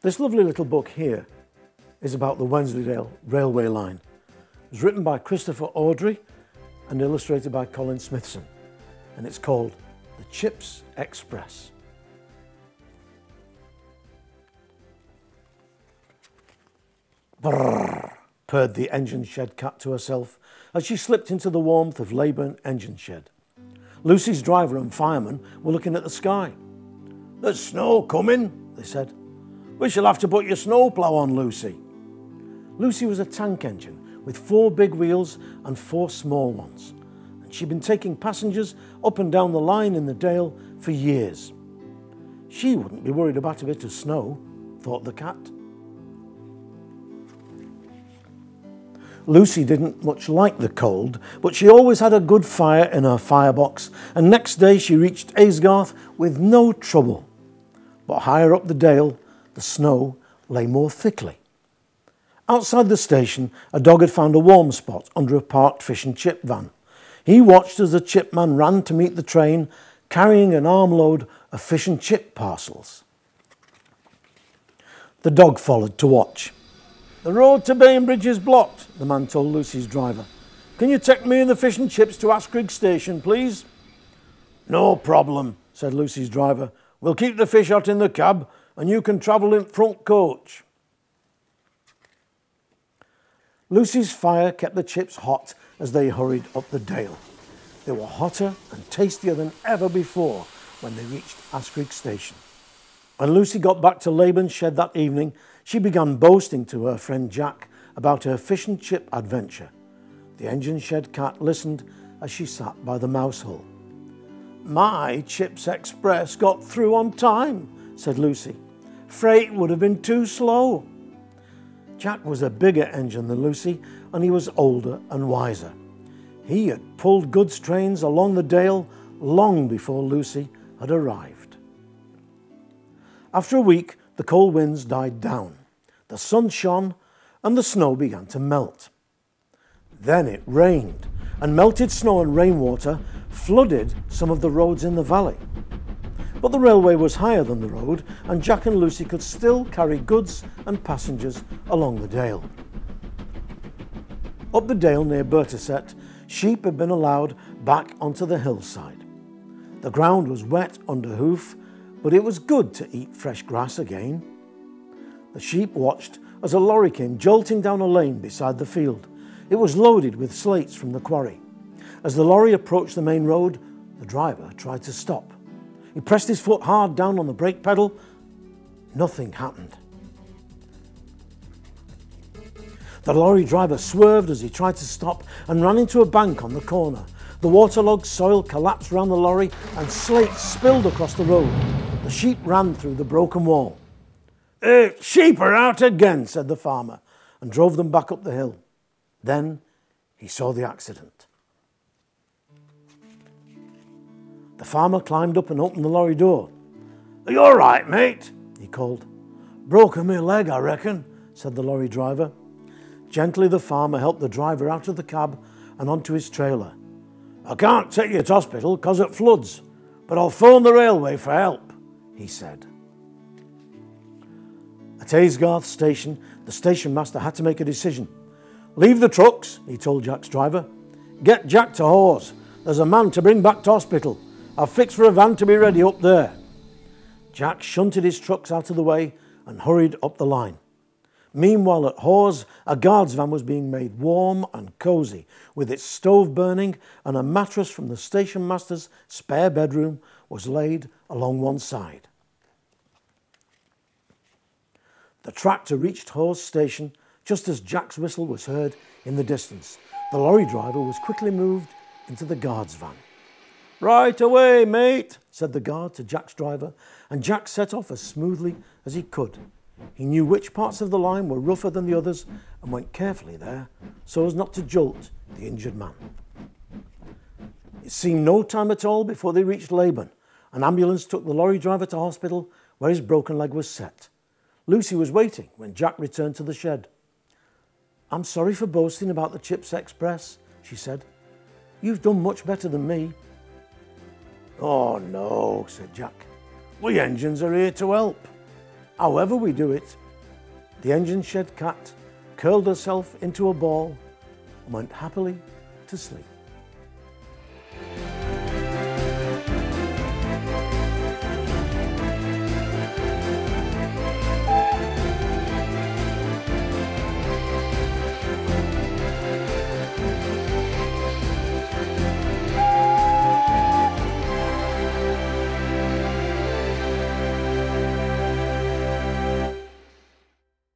This lovely little book here is about the Wensleydale Railway line. It was written by Christoher Awdry and illustrated by Colin Smithson, and it's called The Chips Express. Brrr, purred the engine shed cat to herself as she slipped into the warmth of Leyburn engine shed. Lucy's driver and fireman were looking at the sky. "There's snow coming," they said. "We shall have to put your snowplough on, Lucy." Lucy was a tank engine with 4 big wheels and 4 small ones, and she'd been taking passengers up and down the line in the Dale for years. She wouldn't be worried about a bit of snow, thought the cat. Lucy didn't much like the cold, but she always had a good fire in her firebox, and next day she reached Aysgarth with no trouble. But higher up the Dale, the snow lay more thickly. Outside the station, a dog had found a warm spot under a parked fish and chip van. He watched as the chip man ran to meet the train, carrying an armload of fish and chip parcels. The dog followed to watch. "The road to Bainbridge is blocked," the man told Lucy's driver. "Can you take me and the fish and chips to Askrigg station, please?" "No problem," said Lucy's driver. "We'll keep the fish out in the cab and you can travel in front coach." Lucy's fire kept the chips hot as they hurried up the Dale. They were hotter and tastier than ever before when they reached Askrigg station. When Lucy got back to Leyburn's shed that evening, she began boasting to her friend Jack about her fish and chip adventure. The engine shed cat listened as she sat by the mouse hole. "My Chips Express got through on time," said Lucy. "Freight would have been too slow." Jack was a bigger engine than Lucy, and he was older and wiser. He had pulled goods trains along the Dale long before Lucy had arrived. After a week, the cold winds died down. The sun shone and the snow began to melt. Then it rained, and melted snow and rainwater flooded some of the roads in the valley. But the railway was higher than the road, and Jack and Lucy could still carry goods and passengers along the Dale. Up the Dale near Bertiset, sheep had been allowed back onto the hillside. The ground was wet under hoof, but it was good to eat fresh grass again. The sheep watched as a lorry came jolting down a lane beside the field. It was loaded with slates from the quarry. As the lorry approached the main road, the driver tried to stop. He pressed his foot hard down on the brake pedal. Nothing happened. The lorry driver swerved as he tried to stop and ran into a bank on the corner. The waterlogged soil collapsed around the lorry and slates spilled across the road. The sheep ran through the broken wall. "Sheep are out again," said the farmer, and drove them back up the hill. Then he saw the accident. The farmer climbed up and opened the lorry door. "Are you all right, mate?" he called. "Broken my leg, I reckon," said the lorry driver. Gently the farmer helped the driver out of the cab and onto his trailer. "I can't take you to hospital because it floods, but I'll phone the railway for help," he said. At Aysgarth station, the station master had to make a decision. "Leave the trucks," he told Jack's driver. "Get Jack to Hawes. There's a man to bring back to hospital. I've fixed for a van to be ready up there." Jack shunted his trucks out of the way and hurried up the line. Meanwhile at Hawes, a guard's van was being made warm and cosy, with its stove burning, and a mattress from the station master's spare bedroom was laid along one side. The tractor reached Hawes station just as Jack's whistle was heard in the distance. The lorry driver was quickly moved into the guard's van. "Right away, mate," said the guard to Jack's driver, and Jack set off as smoothly as he could. He knew which parts of the line were rougher than the others and went carefully there so as not to jolt the injured man. It seemed no time at all before they reached Leyburn. An ambulance took the lorry driver to hospital where his broken leg was set. Lucy was waiting when Jack returned to the shed. "I'm sorry for boasting about the Chips Express," she said. "You've done much better than me." "Oh no," said Jack. "We engines are here to help." However we do it, the engine shed cat curled herself into a ball and went happily to sleep.